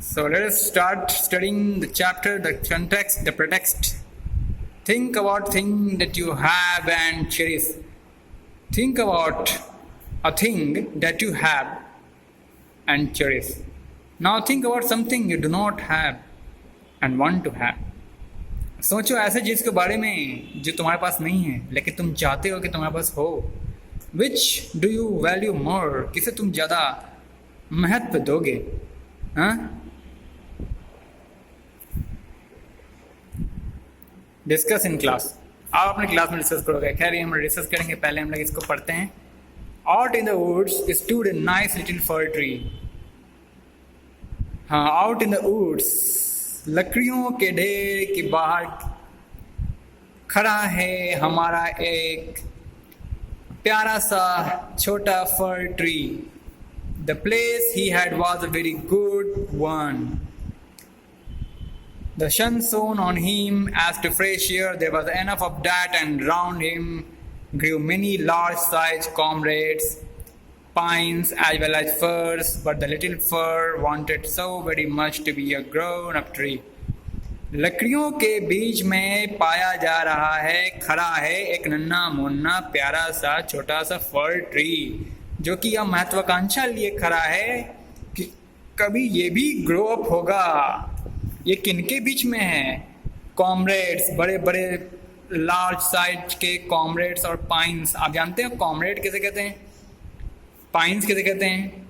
So let us start studying the chapter, the context, the pretext. Think about thing that you have and cherish. Think about a thing that you have and cherish. Now think about something you do not have and want to have. सोचो ऐसे चीज़ के बारे में जो तुम्हारे पास नहीं है लेकिन तुम चाहते हो कि तुम्हारे पास हो. Which do you value more? किसे तुम ज़्यादा महत्व दोगे? हाँ? Discuss in class. आप अपने क्लास में डिस्कस करोगे. खैर हम डिस्कस करेंगे, पहले हम लोग इसको पढ़ते हैं. Out in the woods stood a nice little fir tree. हाँ, out in the woods, लकड़ियों के ढेर के बाहर खड़ा है हमारा एक प्यारा सा छोटा फर tree. The place he had was a very good one. The sun shone on him as to fresh air. There was enough of that, and round him grew many large-sized comrades, pines as well as firs. But the little fir wanted so very much to be a grown-up tree. लकड़ियों के बीच में पाया जा रहा है, खड़ा है एक नन्हा मुन्ना प्यारा सा छोटा सा फर ट्री, जो कि यह महत्वाकांक्षा लिए खड़ा है कि कभी ये भी ग्रो अप होगा. ये किनके बीच में है? कॉमरेड्स, बड़े बड़े लार्ज साइज के कॉमरेड्स और पाइन्स. आप जानते हैं कॉमरेड किसे कहते हैं, पाइन्स किसे कहते हैं?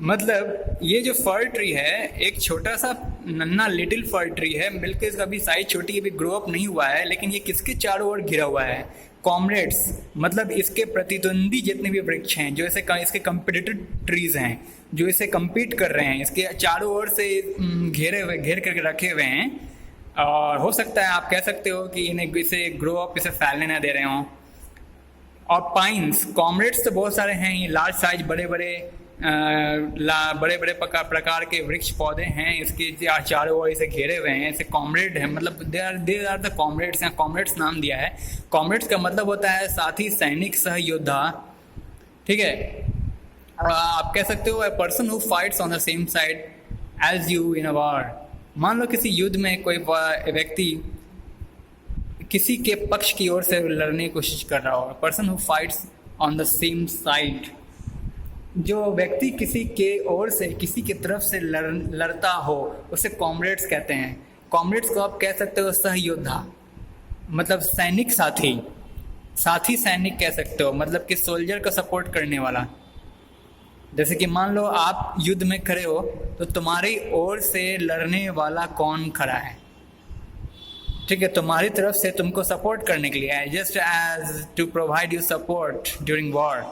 मतलब ये जो फर ट्री है एक छोटा सा नन्ना लिटिल फर ट्री है, बिल्कुल इसका भी साइज छोटी है, भी ग्रो अप नहीं हुआ है, लेकिन ये किसके चारों ओर घिरा हुआ है? कॉमरेड्स, मतलब इसके प्रतिद्वंदी जितने भी वृक्ष हैं, जो इसके कंपिटिटिव ट्रीज हैं, जो इसे compete कर रहे हैं, इसके चारों ओर से घेर करके रखे हुए हैं. और हो सकता है आप कह सकते हो कि इन्हें इसे ग्रो अप, इसे फैलने ना दे रहे हों. और पाइन्स, कॉमरेड्स तो बहुत सारे हैं, ये लार्ज साइज बड़े बड़े प्रकार के वृक्ष पौधे हैं, इसके चारों ओर इसे घेरे हुए हैं, इसे कॉमरेड है, मतलब दे आर द कॉमरेड्स हैं. कॉमरेड्स नाम दिया है. कॉमरेड्स का मतलब होता है साथी, सैनिक, सहयोद्धा. ठीक है, आप कह सकते हो a person who fights on the same side as you in a war. मान लो किसी युद्ध में कोई व्यक्ति किसी के पक्ष की ओर से लड़ने की कोशिश कर रहा हो. Person who fights on the same side, जो व्यक्ति किसी के ओर से, किसी की तरफ से लड़ता हो, उसे कॉमरेड्स कहते हैं. कॉमरेड्स को आप कह सकते हो सहयोद्धा, मतलब सैनिक, साथी सैनिक कह सकते हो, मतलब कि सोल्जर का सपोर्ट करने वाला. जैसे कि मान लो आप युद्ध में खड़े हो तो तुम्हारी ओर से लड़ने वाला कौन खड़ा है? ठीक है, तुम्हारी तरफ से तुमको सपोर्ट करने के लिए है. Just as to provide you support during war,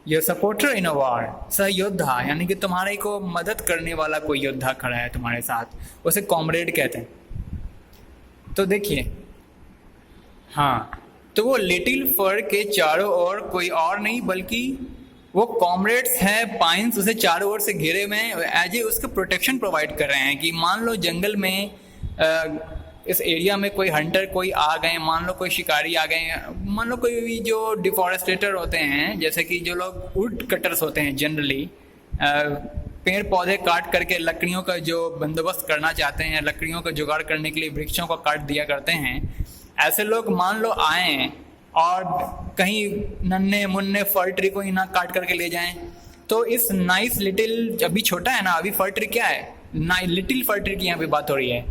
your supporter in a war. सहयोद्धा यानी कि तुम्हारे को मदद करने वाला कोई योद्धा खड़ा है तुम्हारे साथ, उसे कॉमरेड कहते हैं. तो देखिए, हाँ, तो वो लिटिल फर के चारों ओर कोई और नहीं बल्कि वो कॉमरेड्स हैं, पाइन्स, उसे चारों ओर से घेरे हुए हैं, एज ए उसको प्रोटेक्शन प्रोवाइड कर रहे हैं. कि मान लो जंगल में इस एरिया में कोई हंटर कोई आ गए, मान लो कोई शिकारी आ गए, मान लो कोई भी जो डिफॉरेस्टेटर होते हैं, जैसे कि जो लोग वुड कटर्स होते हैं, जनरली पेड़ पौधे काट करके लकड़ियों का जो बंदोबस्त करना चाहते हैं, लकड़ियों का जुगाड़ करने के लिए वृक्षों को काट दिया करते हैं, ऐसे लोग मान लो आएँ और कहीं नन्हे मुन्ने फर ट्री को ही ना काट करके ले जाएं. तो इस नाइस लिटिल, अभी छोटा है ना, अभी फर ट्री क्या है, लिटिल फर ट्री की यहाँ पे बात हो रही है.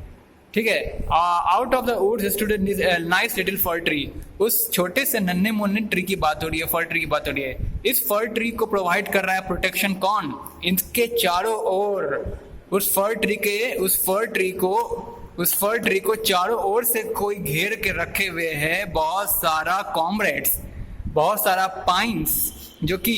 ठीक है, out of the woods stood nice little fir tree, उस छोटे से नन्हे मुन्ने ट्री की बात हो रही है, फर ट्री की बात हो रही है. इस फर ट्री को प्रोवाइड कर रहा है प्रोटेक्शन कौन? इनके चारों ओर उस फर ट्री को चारों ओर से कोई घेर के रखे हुए है बहुत सारा कॉमरेड्स, बहुत सारा पाइन्स, जो कि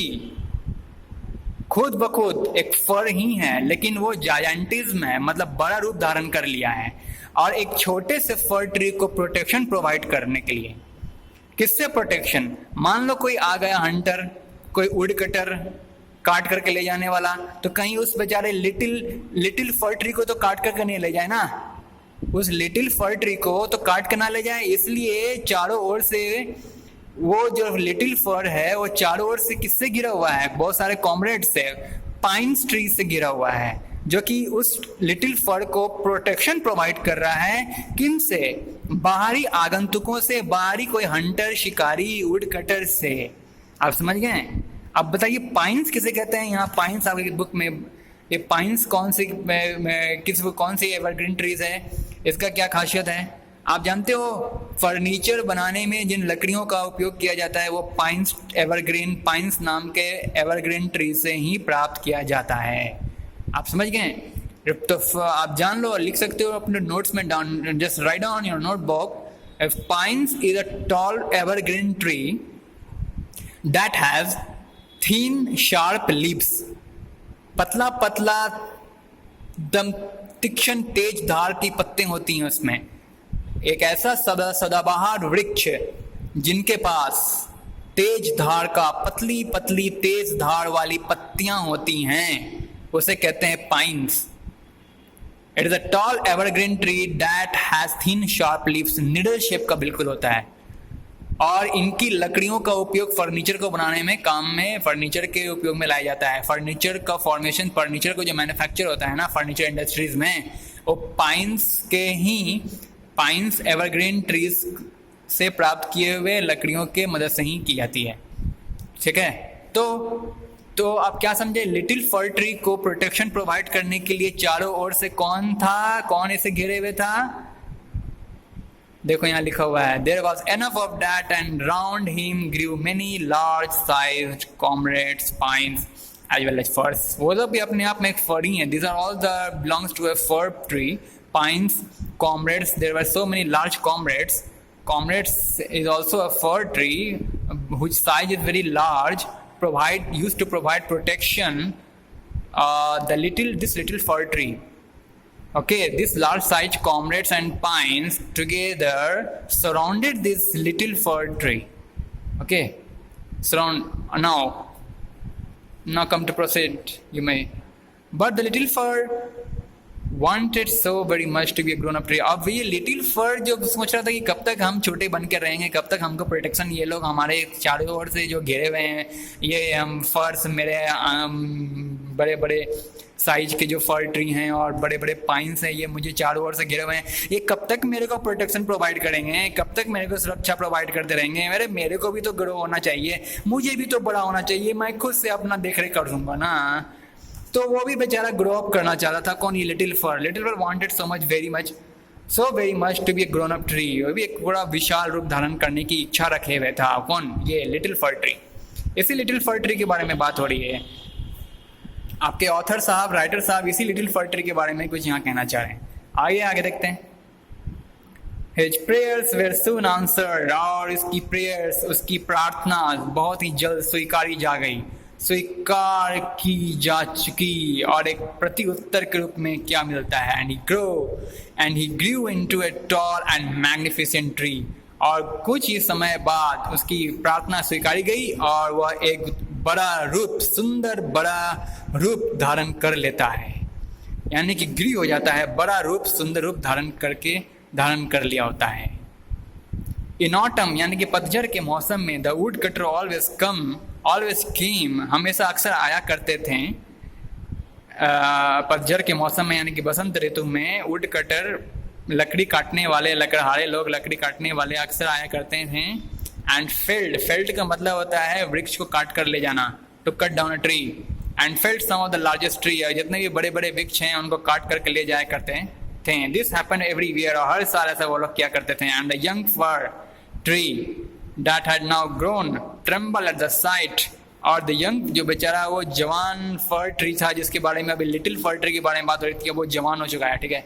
खुद ब खुद एक फर ही है, लेकिन वो जायंटिज्म है, मतलब बड़ा रूप धारण कर लिया है. और एक छोटे से फर ट्री को प्रोटेक्शन प्रोवाइड करने के लिए, किससे प्रोटेक्शन? मान लो कोई आ गया हंटर, कोई वुड कटर काट करके ले जाने वाला, तो कहीं उस बेचारे लिटिल फर ट्री को तो काट करके नहीं ले जाए ना, उस लिटिल फर ट्री को तो काट के ना ले जाए. इसलिए चारों ओर से वो जो लिटिल फर है वो चारों ओर से किससे घिरा हुआ है? बहुत सारे कॉमरेड से. पाइन्स ट्री से घिरा हुआ है, जो कि उस लिटिल फर को प्रोटेक्शन प्रोवाइड कर रहा है। किन से? बाहरी आगंतुकों से, बाहरी कोई हंटर, शिकारी, वुड कटर से। आप समझ गए? अब बताइए पाइन्स किसे कहते हैं? यहाँ पाइन्स आपकी बुक में, ये पाइन्स कौन सी एवरग्रीन ट्रीज है, इसका क्या खासियत है आप जानते हो? फर्नीचर बनाने में जिन लकड़ियों का उपयोग किया जाता है वो पाइन्स नाम के एवरग्रीन ट्री से ही प्राप्त किया जाता है। आप समझ गए? तो आप जान लो, लिख सकते हो अपने नोट्स में down, just write down your notebook, pines is a tall evergreen tree that has thin sharp leaves. पतला पतला दम तीक्ष्ण तेज धार की पत्ते होती हैं उसमें। एक ऐसा सदाबहार वृक्ष जिनके पास तेज धार का, पतली पतली तेज धार वाली पत्तियां होती हैं, उसे कहते हैं pines. It is a tall evergreen tree that has thin sharp leaves. Needle shape का बिल्कुल होता है, और इनकी लकड़ियों का उपयोग फर्नीचर को बनाने में, काम में, फर्नीचर के उपयोग में लाया जाता है। फर्नीचर का फॉर्मेशन, फर्नीचर को जो मैन्युफैक्चर होता है ना फर्नीचर इंडस्ट्रीज में, वो पाइन्स एवरग्रीन ट्रीज से प्राप्त किए हुए लकड़ियों के मदद से ही की जाती है। ठीक है? तो आप क्या समझे? लिटिल फर ट्री को प्रोटेक्शन प्रोवाइड करने के लिए चारों ओर से कौन इसे घेरे हुए था? देखो यहाँ लिखा हुआ है, there was enough of that and round him grew many large sized comrades pines as well as firs. वो तो भी अपने आप में एक फर ही है। This are all the belongs to a fir tree, pines, comrades. There were so many large comrades. Comrades is also a fir tree whose size is very large, used to provide protection. This little fir tree. Okay, this large size comrades and pines together surrounded this little fir tree. Okay, now come to proceed. You may, but the little fir wanted so very much to be a grown up tree. अब ये little फर जो सोच रहा था कि कब तक हम छोटे बन के रहेंगे, कब तक हमको प्रोटेक्शन, ये लोग हमारे चारों ओर से जो घेरे हुए हैं, ये हम फर्स, मेरे बड़े बड़े साइज के जो फर ट्री हैं और बड़े बड़े पाइन्स हैं, ये मुझे चारों ओर से घिरे हुए हैं, ये कब तक मेरे को प्रोटेक्शन प्रोवाइड करेंगे, कब तक मेरे को सुरक्षा प्रोवाइड करते रहेंगे? मेरे को भी तो ग्रो होना चाहिए, मुझे भी तो बड़ा होना चाहिए, मैं खुद से अपना देख रेख कर दूंगा ना। तो वो भी बेचारा ग्रो अप करना चाह रहा था। कौन? ये little fir wanted so very much to be a grown up tree. वो भी एक बड़ा विशाल रूप धारण करने की इच्छा रखे हुए था। कौन? ये लिटिल फर ट्री। इसी लिटिल फर ट्री के बारे में बात हो रही है। आपके ऑथर साहब, राइटर साहब इसी लिटिल फर ट्री के बारे में कुछ यहाँ कहना चाह रहे हैं। आगे देखते हैं। His prayers were soon answered, और इसकी प्रेयर्स, उसकी प्रार्थना बहुत ही जल्द स्वीकार की जा चुकी। और एक प्रति उत्तर के रूप में क्या मिलता है? and he grew into a tall and magnificent tree। और कुछ ही समय बाद उसकी प्रार्थना स्वीकारी गई और वह एक बड़ा रूप, सुंदर बड़ा रूप धारण कर लेता है। यानी कि ग्री हो जाता है, बड़ा रूप, सुंदर रूप धारण कर लिया होता है। इन ऑटम यानी कि पतझड़ के मौसम में the wood cutter always came, हमेशा अक्सर आया करते थे। पतझड़ के मौसम में यानी कि बसंत ऋतु में वुड कटर, लकड़ी काटने वाले, लकड़हारे लोग, लकड़ी काटने वाले अक्सर आया करते थे। एंड फेल्ड का मतलब होता है वृक्ष को काट कर ले जाना, to cut down a tree. And felled some of the largest tree, जितने भी बड़े बड़े वृक्ष हैं उनको काट करके ले जाया करते थे। दिस हैपन एवरीवेयर, और हर साल ऐसा वो लोग किया करते थे। And the young for tree that had now grown tremble at the site, और द यंग, जो बेचारा वो जवान फर ट्री था जिसके बारे में अभी लिटिल फर ट्री के बारे में बात हो रही थी, वो जवान हो चुका है। ठीक है,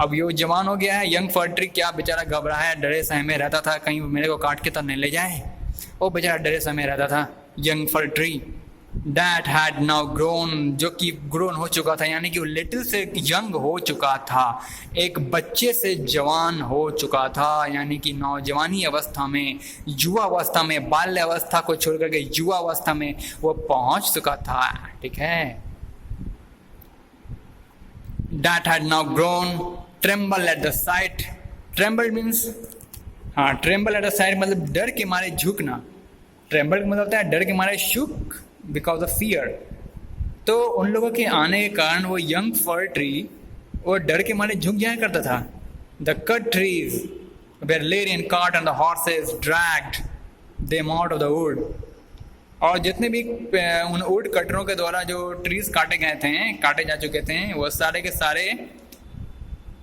अब ये जवान हो गया है। यंग फर ट्री क्या बेचारा घबरा है, डरे सहमे रहता था कहीं मेरे को काट के तो नहीं ले जाए, वो बेचारा डरे सहमे रहता था। Young for tree that had now grown, जो कि ग्रोन हो चुका था, यानी कि वो लिटिल से यंग हो चुका था, एक बच्चे से जवान हो चुका था, यानी कि नौजवानी अवस्था में, युवा अवस्था में, बाल्य अवस्था को छोड़ करके युवा अवस्था में वो पहुंच चुका था। ठीक है, that had now grown tremble at the sight। tremble means, tremble at the sight मतलब डर के मारे झुकना। tremble का मतलब होता है डर के मारे शुक, because of fear। तो उन लोगों के आने के कारण वो यंग फर ट्री वो डर के मारे झुक जाया करता था। The cut trees were laid in cart and the horses dragged them out of the wood. और जितने भी उन वुड कटरों के द्वारा जो ट्रीज काटे जा चुके थे, वो सारे के सारे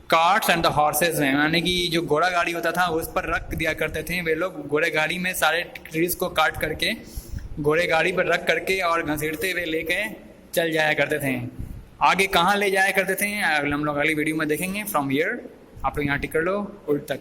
कार्ट्स एंड द हॉर्सेस में, यानी कि जो घोड़ा गाड़ी होता था उस पर रख दिया करते थे। वे लोग घोड़े गाड़ी में सारे ट्रीज को काट करके घोड़े गाड़ी पर रख करके और घसीटते हुए लेके चल जाया करते थे। आगे कहाँ ले जाया करते थे हम लोग अगली वीडियो में देखेंगे। फ्रॉम हियर आप लोग यहाँ टिक कर लो उड़ तक।